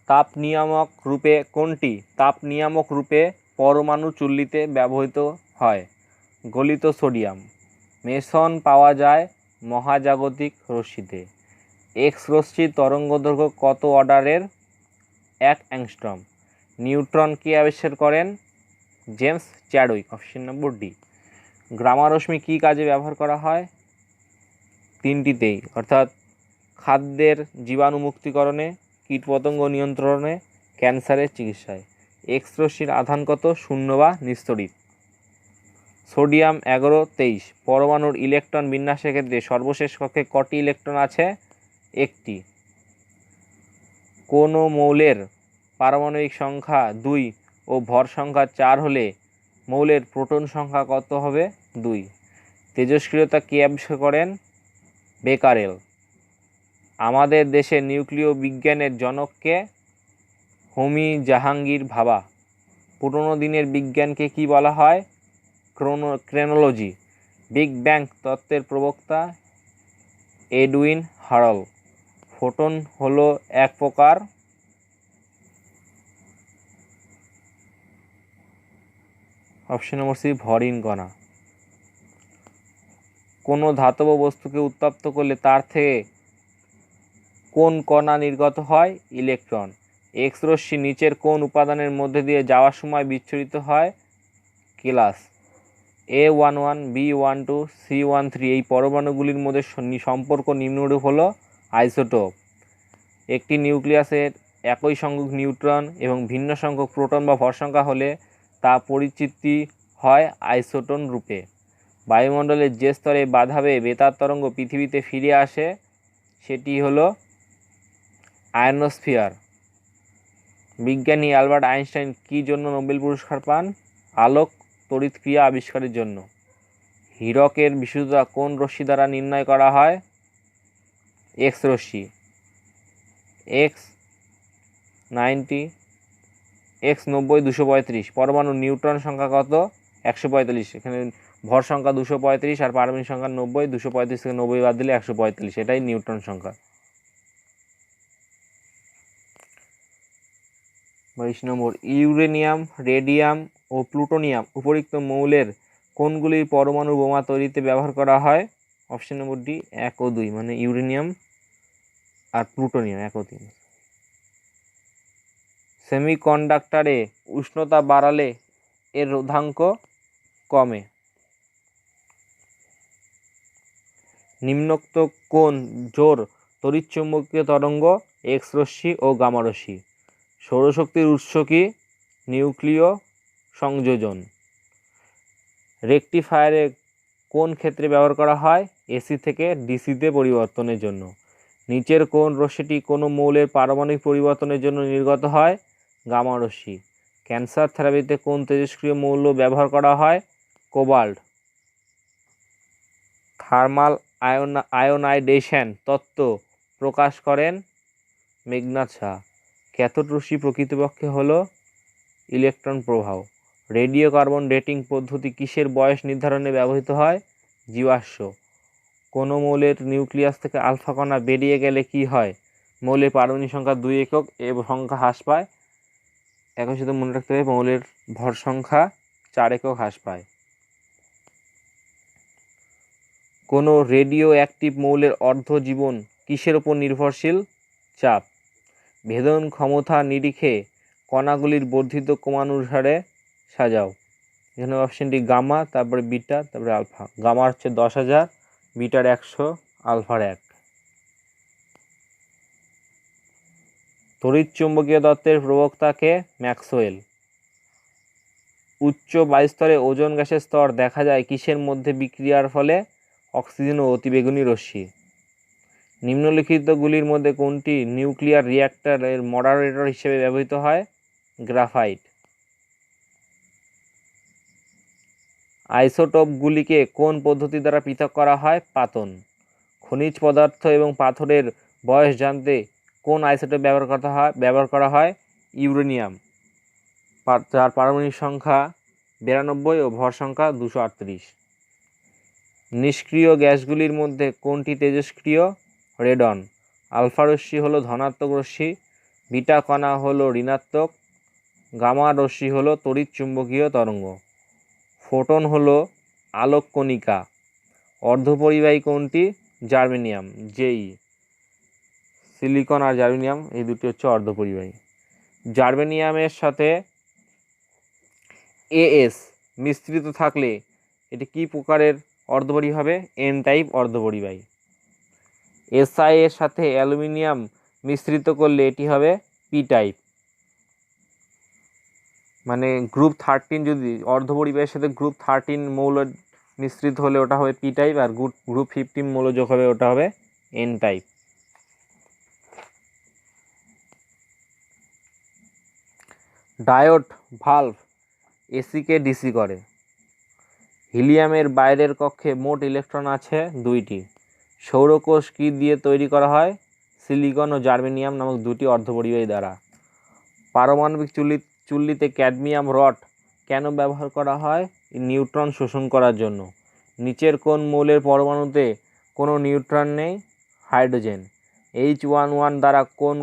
তাপ নিয়ামক রূপে কোনটি তাপ নিয়ামক রূপে পরমাণু চুল্লিতে ব্যবহৃত হয়? গলিত সোডিয়াম। মেসন পাওয়া যায় মহাজাগতিক রশ্মিতে। এক্স রশ্মির তরঙ্গদৈর্ঘ্য কত অর্ডারের? 1 অ্যাংস্ট্রম। নিউট্রন কে আবিষ্কার করেন? James Chadwick. Option number D. Gamma রশ্মি কী কাজে ব্যবহার করা হয়? তিনটিতেই, অর্থাৎ খাদ্যের জীবাণু মুক্তিকরণে, কীটপতঙ্গ নিয়ন্ত্রণে, ক্যান্সারের চিকিৎসায়। এক্স রশ্মির আধান কত? শূন্য বা নিস্তড়িত। সোডিয়াম 1123। পরমাণুর ইলেকট্রন বিন্যাসের ক্ষেত্রে সর্বশেষ কক্ষে কটি ইলেকট্রন আছে? একটি। কোনো মৌলের পারমাণবিক সংখ্যা 2 ও ভর সংখ্যা 4 হলে মৌলের প্রোটন সংখ্যা কত হবে? 2। তেজস্ক্রিয়তা কে আবিষ্কার করেন? বেকারেল। আমাদের দেশে নিউক্লিয় বিজ্ঞানের জনককে? হোমি জাহাঙ্গীর ভাবা। পুরনো দিনের বিজ্ঞানকে কি বলা হয়? ক্রেনোলজি। বিগ ব্যাং তত্ত্বের প্রবক্তা? এডউইন হারল। ফোটন হলো এক প্রকার অপশন নম্বর সি ভরিণ কণা। কোনো ধাতব বস্তুকে উত্তপ্ত করলে তার থেকে কোন কণা নির্গত হয়? ইলেকট্রন। এক্স রশ্মি নিচের কোন উপাদানের মধ্যে দিয়ে যাওয়ার সময় বিচ্ছুরিত হয়? কেলাস। A11, B12, C13 এই পরমাণুগুলির মধ্যে সম্পর্ক নিম্নরূপ হলো আইসোটোপ। একটি নিউক্লিয়াসের একই সংখ্যক নিউট্রন এবং ভিন্ন সংখ্যক প্রোটন বা ভর সংখ্যা হলে তা পরিচিতি হয় আইসোটোন রূপে। বায়ুমণ্ডলের যে স্তরে বাধা পেয়ে বেতার তরঙ্গ পৃথিবীতে ফিরে আসে সেটি হলো আয়নোস্ফিয়ার। বিজ্ঞানী অ্যালবার্ট আইনস্টাইন কী জন্য নোবেল পুরস্কার পান? আলোক তড়িৎক্রিয়া আবিষ্কারের জন্য। হীরকের বিশুদ্ধতা কোন রশ্মি দ্বারা নির্ণয় করা হয়? এক্স রশ্মি। X90 পরমাণুর নিউট্রন সংখ্যা কত? 145। এখানে ভর সংখ্যা 235 আর পারমাণবিক সংখ্যা 90। 235 থেকে 90 বাদ দিলে 145, এটাই নিউট্রন সংখ্যা। 22 নম্বর। ইউরেনিয়াম, রেডিয়াম ও প্লুটোনিয়াম উপরিক্ত মৌলের কোনগুলির পরমাণু বোমা তৈরিতে ব্যবহার করা হয়? অপশন নম্বর ডি 1 ও 2, মানে ইউরেনিয়াম আর প্লুটোনিয়াম 1 ও 3। সেমিকন্ডাক্টরে উষ্ণতা বাড়ালে এর রোধাঙ্ক কমে। নিম্নোক্ত কোন জোর তড়িৎচুম্বকীয় তরঙ্গ? এক্স রশ্মি ও গামা রশ্মি। সৌরশক্তির উৎস কি? নিউক্লিয় সংযোজন। রেকটিফায়ারে কোন ক্ষেত্রে ব্যবহার করা হয়? এসি থেকে ডিসিতে পরিবর্তনের জন্য। নিচের কোন রশ্মিটি কোনো মৌলের পারমাণবিক পরিবর্তনের জন্য নির্গত হয়? গামা রশ্মি। ক্যান্সার থেরাপিতে কোন তেজস্ক্রিয় মৌল ব্যবহার করা হয়? কোবাল্ট। থার্মাল আয়োনাইডেশন তত্ত্ব প্রকাশ করেন মেঘনাদ সাহা। ক্যাথোড রশ্মি প্রকৃতপক্ষে হলো ইলেকট্রন প্রবাহ। রেডিও কার্বন ডেটিং পদ্ধতি কিসের বয়স নির্ধারণে ব্যবহৃত হয়? জীবাশ্ম। কোনো মৌলের নিউক্লিয়াস থেকে আলফা কণা বেরিয়ে গেলে কি হয়? মৌলের পারমাণবিক সংখ্যা 2 একক এবং সংখ্যা হ্রাস পায়। একই সাথে মনে রাখতে হবে মৌলের ভর সংখ্যা 4 একক হ্রাস পায়। কোনো রেডিও অ্যাক্টিভ মৌলের অর্ধ জীবন কিসের উপর নির্ভরশীল? চাপ। ভেদন ক্ষমতা নিরিখে কণাগুলির বর্ধিত ক্রমানুসারে সাজাও। এখানে অপশনটি গামা, তারপরে বিটা, তারপরে আলফা। গামার হচ্ছে 10,000, বিটার 100, আলফার 1। তড়িৎচুম্বকীয় তত্ত্বের প্রবক্তাকে? ম্যাক্সওয়েল। উচ্চ বায়ুস্তরে ওজোন গ্যাসের স্তর দেখা যায় কিসের মধ্যে বিক্রিয়ার ফলে? অক্সিজেন ও অতিবেগুনি রশ্মি। নিম্নলিখিতগুলির মধ্যে কোনটি নিউক্লিয়ার রিঅ্যাক্টরের মডারেটর হিসেবে ব্যবহৃত হয়? গ্রাফাইট। আইসোটোপগুলিকে কোন পদ্ধতি দ্বারা পৃথক করা হয়? পাতন। খনিজ পদার্থ এবং পাথরের বয়স জানতে কোন আইসোটোপ ব্যবহার করা হয়? ইউরেনিয়াম, যার পারমাণবিক সংখ্যা 92 ও ভর সংখ্যা 238। নিষ্ক্রিয় গ্যাসগুলির মধ্যে কোনটি তেজস্ক্রিয়? রেডন। আলফা রশ্মি হলো ধনাত্মক রশ্মি, বিটা কণা হলো ঋণাত্মক, গামা রশ্মি হলো তড়িৎ চুম্বকীয় তরঙ্গ, ফোটন হলো আলোক কণিকা, অর্ধপরিবাহী কোনটি? জার্মেনিয়াম, জেই। সিলিকন আর জার্মেনিয়াম এই দুটি হচ্ছে অর্ধপরিবাহী। জার্মেনিয়ামের সাথে এএস মিশ্রিত থাকলে এটি কি প্রকারের অর্ধপরিবাহী হবে? N type অর্ধপরিবাহী। এসআই এর সাথে অ্যালুমিনিয়াম মিশ্রিত করলে এটি হবে পি টাইপ। মানে গ্রুপ 13 যদি অর্ধপরিবাহীর সাথে গ্রুপ 13 মৌল মিশ্রিত হলে ওটা হবে পি টাইপ, আর গ্রুপ 15 মৌল যোগ হবে ওটা হবে এন টাইপ। ডায়োড ভালভ এসিকে ডিসি করে। হিলিয়ামের বাইরের কক্ষে মোট ইলেকট্রন আছে 2টি। সৌরকোষ কি দিয়ে তৈরি করা হয়? সিলিকন ও জার্মেনিয়াম নামক দুটি অর্ধপরিবাহী দ্বারা। পারমাণবিক চুল্লিতে ক্যাডমিয়াম রড কেন ব্যবহার করা হয়? নিউট্রন শোষণ করার জন্য। নিচের কোন মৌলের পরমাণুতে কোনো নিউট্রন নেই? হাইড্রোজেন। H11 দ্বারা কোন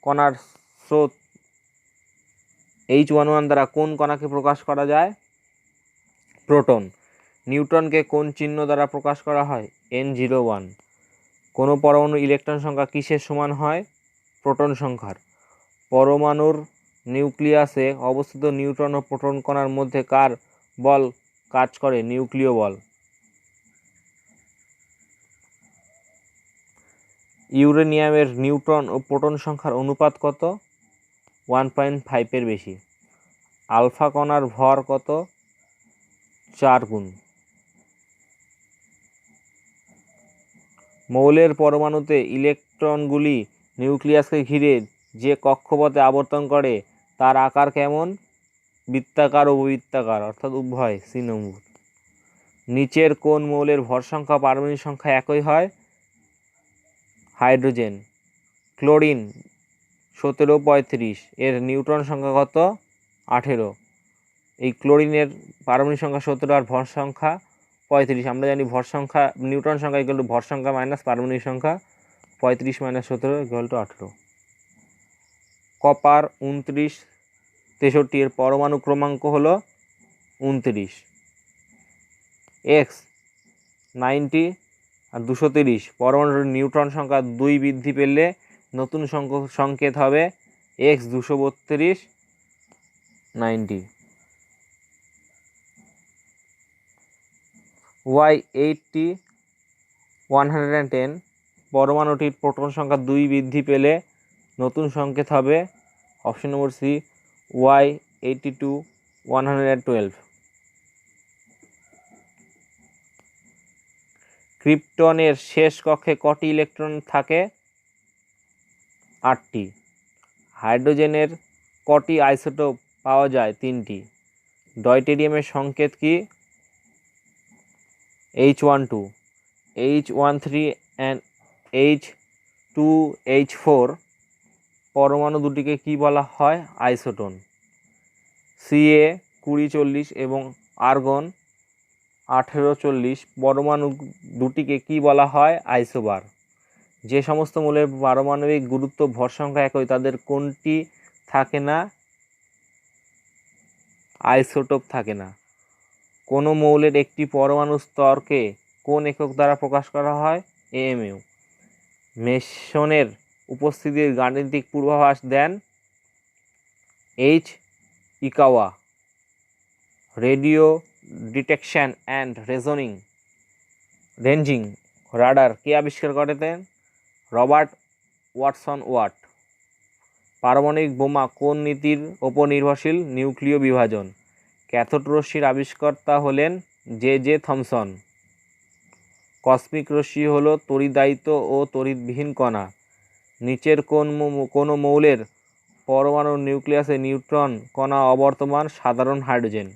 কণার স্রোত H11 দ্বারা কোন কণাকে প্রকাশ করা যায়? প্রোটন। নিউট্রনকে কোন চিহ্ন দ্বারা প্রকাশ করা হয়? N01। কোনো পরমাণুর ইলেকট্রন সংখ্যা কিসের সমান হয়? প্রোটন সংখ্যার। পরমাণুর নিউক্লিয়াসে অবস্থিত নিউট্রন ও প্রোটন কণার মধ্যে কার বল কাজ করে? নিউক্লিয় বল। ইউরেনিয়ামের নিউট্রন ও প্রোটন সংখ্যার অনুপাত কত? 1.5 এর বেশি। আলফা কণার ভর কত? 4 গুণ। মৌলের পরমাণুতে ইলেকট্রনগুলি নিউক্লিয়াসকে ঘিরে যে কক্ষপথে আবর্তন করে তার আকার কেমন? বৃত্তাকার ও উপবৃত্তাকার, অর্থাৎ উভয়। সি নম্বর। নিচের কোন মৌলের ভর সংখ্যা পারমাণবিক সংখ্যা একই হয়? হাইড্রোজেন। ক্লোরিন 1735 এর নিউট্রন সংখ্যা কত? 18। এই ক্লোরিনের পারমাণবিক সংখ্যা 17 আর ভর সংখ্যা 35। আমরা জানি ভর সংখ্যা নিউট্রন সংখ্যা ইকুয়াল টু ভর সংখ্যা মাইনাস পারমাণবিক সংখ্যা, 35 - 17 ইকুয়াল টু 18। কপার 2963 এর পরমাণু ক্রমাঙ্ক হলো 29। এক্স 90 আর 230 পরমাণুর নিউট্রন সংখ্যা 2 বৃদ্ধি পেলে নতুন সংকেত হবে এক্স 232 90। ওয়াই 80 110 পরমাণুটির প্রোটন সংখ্যা 2 বৃদ্ধি পেলে নতুন সংকেত হবে অপশন নম্বর সি ওয়াই 82 112। ক্রিপ্টনের শেষ কক্ষে কটি ইলেকট্রন থাকে? 8টি। হাইড্রোজেনের কটি আইসোটোপ পাওয়া যায়? 3টি। ডয়টেরিয়ামের সংকেত কি? H12, H13 and H2H4 পরমাণু দুটিকে কি বলা হয়? আইসোটোন। Ca 2040 এবং আর্গন 1840 পরমাণু দুটিকে কি বলা হয়? আইসোবার। যে সমস্ত মৌলের পারমাণবিক গুরুত্ব ভর সংখ্যা একই তাদের কোনটি থাকে না? আইসোটোপ থাকে না। কোনো মৌলের একটি পরমাণু স্তরকে কোন একক দ্বারা প্রকাশ করা হয়? AMU। মেসনের উপস্থিতির গাণিতিক পূর্বাভাস দেন H. Yukawa. Radio detection and ranging radar কে আবিষ্কার করেছেন? Robert Watson Watt. পারমাণবিক বোমা কোন নীতির ওপর নির্ভরশীল? নিউক্লিয় বিভাজন। ক্যাথোড রশ্মির আবিষ্কর্তা হলেন J.J. থমসন। কসমিক রশ্মি হলো তড়িদায়িত ও তড়িৎবিহীন কণা। নিচের কোনো মৌলের পরমাণুর নিউক্লিয়াসে নিউট্রন কণা অবর্তমান? সাধারণ hydrogen.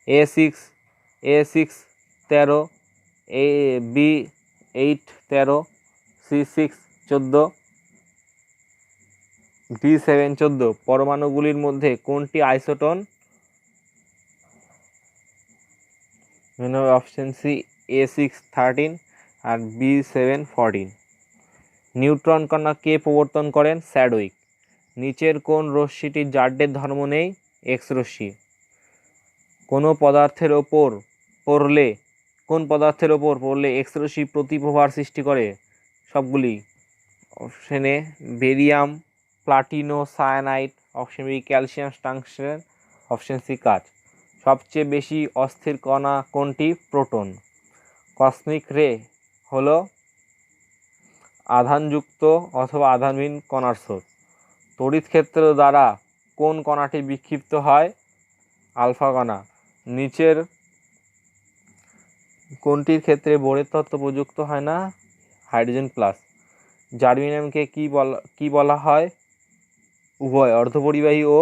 A6 13, B8 13, C6 14, D7 14 পরমাণুগুলির মধ্যে কোনটি আইসোটোন? অপশন সি A6 13 আর B7 14। নিউট্রন কণা কে প্রবর্তন করেন? স্যাডউইক। নিচের কোন রশ্মিটির জাড্যের ধর্ম নেই? এক্স রশ্মি। কোন পদার্থের ওপর পড়লে এক্স রশ্মি প্রতিপ্রভার সৃষ্টি করে? সবগুলি। Option A barium, platinocyanide, option B calcium, tungsten, option C কাচ। সবচেয়ে বেশি অস্থির কণা কোনটি? প্রোটন। কসমিক রে হলো আধানযুক্ত অথবা আধানহীন কণার স্রোত। তড়িৎ ক্ষেত্র দ্বারা কোন কণাটি বিক্ষিপ্ত হয়? আলফা কণা। নিচের কোনটির ক্ষেত্রে বোরের তত্ত্ব প্রযুক্ত হয় না? Hydrogen plus. জার্মেনিয়ামকে কি বলা হয়? উভয় অর্ধপরিবাহী ও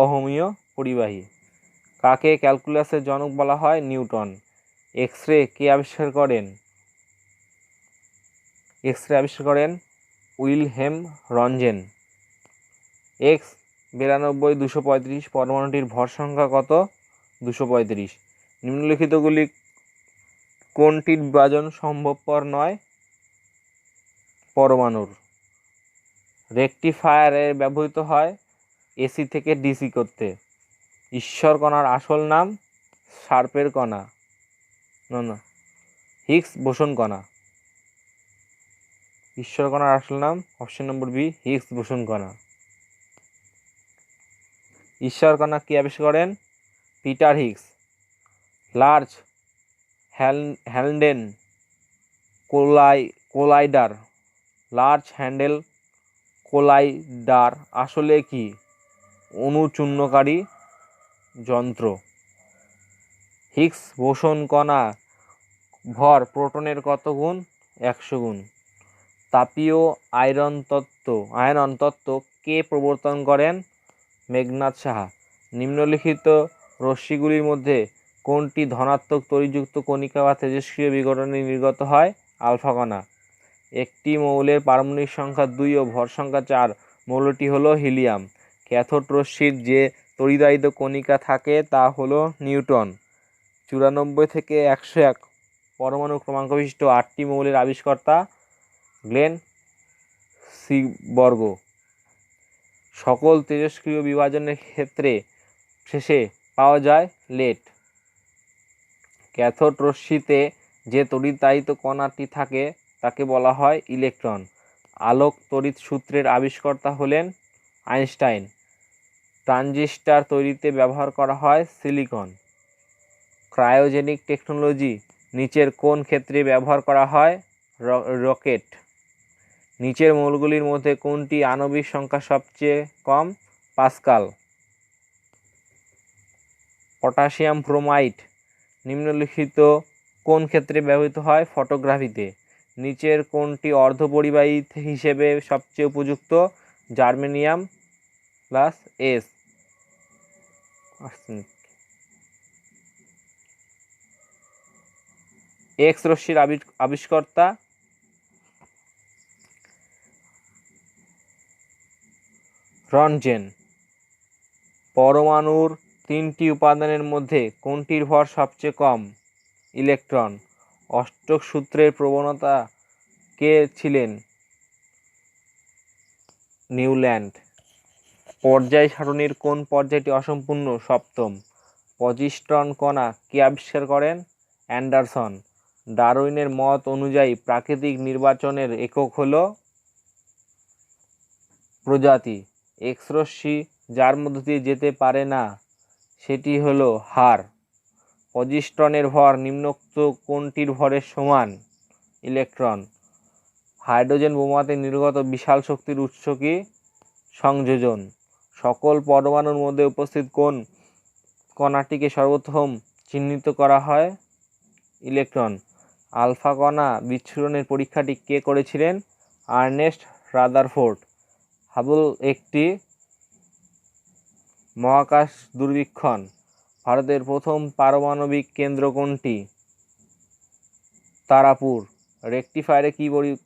অহমীয় পরিবাহী। কাকে ক্যালকুলাসের জনক বলা হয়? নিউটন। এক্স রে কে আবিষ্কার করেন? উইলহেম রঞ্জেন। এক্স 92 235 পরমাণুটির ভর সংখ্যা কত? 235। নিম্নলিখিতগুলি কোনটির বিভাজন সম্ভবপর নয়? পরমাণুর। রেকটিফায়ারে ব্যবহৃত হয় এসি থেকে ডিসি করতে। ঈশ্বর কণার আসল নাম? শার্পের কণা, না হিগস বোসন কণা। ঈশ্বর কণার আসল নাম option number B Higgs boson কণা। ঈশ্বর কণা কে আবিষ্কার করেন? Peter Higgs. লার্জ হ্যান্ডেল কোলাইডার আসলে কি? অণুচূর্ণকারী যন্ত্র। হিগস বোসন কণা ভর প্রোটনের কত গুণ? 100 গুণ। তাপীয় আয়রন তত্ত্ব কে প্রবর্তন করেন? মেঘনাদ সাহা। নিম্নলিখিত রশ্মিগুলির মধ্যে কোনটি ধনাত্মক তড়িৎযুক্ত কণিকা বা তেজস্ক্রিয় বিঘটনে নির্গত হয়? আলফা কণা। একটি মৌলের পারমাণবিক সংখ্যা 2 ও ভর সংখ্যা 4, মৌলটি হলো হিলিয়াম। ক্যাথোড রশ্মির যে তড়িদায়িত কণিকা থাকে তা হলো নিউট্রন। 94 থেকে 101 পরমাণু ক্রমাঙ্ক বিশিষ্ট 8টি মৌলের আবিষ্কর্তা গ্লেন সিবর্গ। সকল তেজস্ক্রিয় বিভাজনের ক্ষেত্রে শেষে পাওয়া যায় লেড। ক্যাথোড রশ্মিতে যে তড়িদায়িত কণাটি থাকে তাকে বলা হয় ইলেকট্রন। আলোক তড়িৎ সূত্রের আবিষ্কর্তা হলেন আইনস্টাইন। ট্রানজিস্টর তৈরিতে ব্যবহার করা হয় সিলিকন। ক্রায়োজেনিক টেকনোলজি নিচের কোন ক্ষেত্রে ব্যবহার করা হয়? রকেট। নিচের মৌলগুলির মধ্যে কোনটি আণবিক সংখ্যা সবচেয়ে কম? পাস্কাল। পটাশিয়াম ব্রোমাইড নিম্নলিখিত কোন ক্ষেত্রে ব্যবহৃত হয়? ফটোগ্রাফিতে। নিচের কোনটি অর্ধপরিবাহী হিসেবে সবচেয়ে উপযুক্ত? Germanium plus S. এক্স রশ্মির আবিষ্কর্তা রনজেন। পরমাণুর 3টি উপাদানের মধ্যে কোনটির ভর সবচেয়ে কম? ইলেকট্রন। অষ্টক সূত্রের প্রবণতা কে ছিলেন? নিউল্যান্ড। পর্যায় সারণীর কোন পর্যায়টি অসম্পূর্ণ? সপ্তম। পজিট্রন কণা কে আবিষ্কার করেন? অ্যান্ডারসন। ডারউইনের মত অনুযায়ী প্রাকৃতিক নির্বাচনের একক হল প্রজাতি। এক্স রশ্মি যার মধ্য দিয়ে যেতে পারে না সেটি হলো হার। পজিট্রনের ভর নিম্নোক্ত কোনটির ভরের সমান? ইলেকট্রন। হাইড্রোজেন বোমাতে নির্গত বিশাল শক্তির উৎস কি? সংযোজন। সকল পরমাণুর মধ্যে উপস্থিত কোন কণাটিকে সর্বপ্রথম চিহ্নিত করা হয়? ইলেকট্রন। আলফা কণা বিচ্ছুরণের পরীক্ষাটি কে করেছিলেন? Ernst Rutherford. হাবল একটি মহাকাশ দূরবীক্ষণ। ভারতের প্রথম পারমাণবিক কেন্দ্র কোনটি? তারাপুর। রেকটিফায়ারে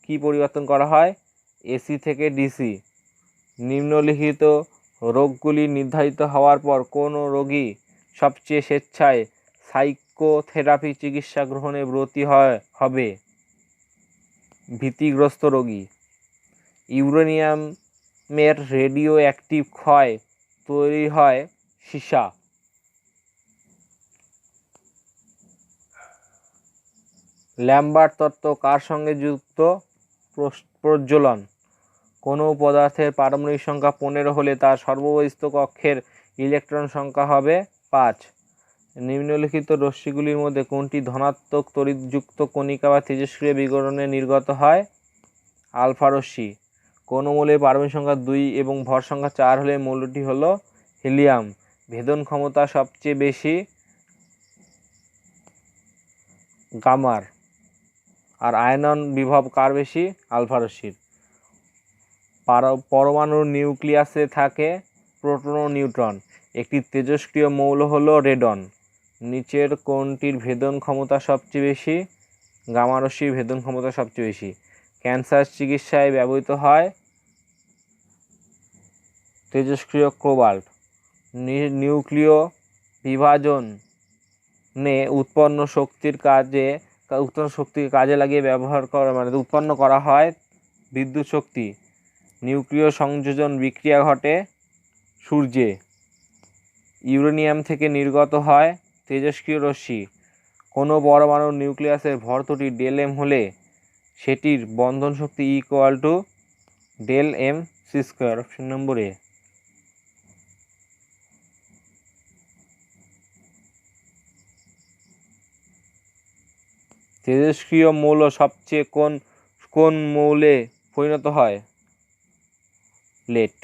কি পরিবর্তন করা হয়? এসি থেকে ডিসি। নিম্নলিখিত রোগগুলি নির্ধারিত হওয়ার পর কোন রোগী সবচেয়ে স্বেচ্ছায় সাইকোথেরাপি চিকিৎসা গ্রহণে ব্রতী হবে? ভীতিগ্রস্ত রোগী। ইউরেনিয়ামের রেডিও অ্যাক্টিভ ক্ষয় তৈরি হয় সীসা। ল্যাম্বার্ট তত্ত্ব কার সঙ্গে যুক্ত? প্রজ্বলন। কোনো পদার্থের পারমাণবিক সংখ্যা 15 হলে তার সর্ববহিস্থ কক্ষের ইলেকট্রন সংখ্যা হবে 5। নিম্নলিখিত রশ্মিগুলির মধ্যে কোনটি ধনাত্মক তড়িৎযুক্ত কণিকা বা তেজস্ক্রিয় বিকিরণে নির্গত হয়? আলফা রশ্মি। কোন মৌলের পারমাণবিক সংখ্যা 2 এবং ভর সংখ্যা 4 হলে মৌলটি হলো হিলিয়াম। ভেদন ক্ষমতা সবচেয়ে বেশি গামার। আর আয়নন বিভব কার বেশি? আলফা রশ্মির। পরমাণুর নিউক্লিয়াসে থাকে প্রোটন ও নিউট্রন। একটি তেজস্ক্রিয় মৌল হলো রেডন। নিচের কোনটির ভেদন ক্ষমতা সবচেয়ে বেশি? গামা রশ্মির ভেদন ক্ষমতা সবচেয়ে বেশি। ক্যান্সার চিকিৎসায় ব্যবহৃত হয় তেজস্ক্রিয় কোবাল্ট। নিউক্লিয় বিভাজনে উৎপন্ন শক্তিকে কাজে লাগিয়ে ব্যবহার করা উৎপন্ন করা হয় বিদ্যুৎ শক্তি। নিউক্লিয় সংযোজন বিক্রিয়া ঘটে সূর্যে। ইউরেনিয়াম থেকে নির্গত হয় তেজস্ক্রিয় রশ্মি। কোনো পরমাণুর নিউক্লিয়াসের ভর ত্রুটি ΔM হলে সেটির বন্ধন শক্তি Δmc²। অপশন নম্বর এ। তেজস্ক্রিয় মৌল সবচেয়ে কোন মৌলে পরিণত হয়? লেড।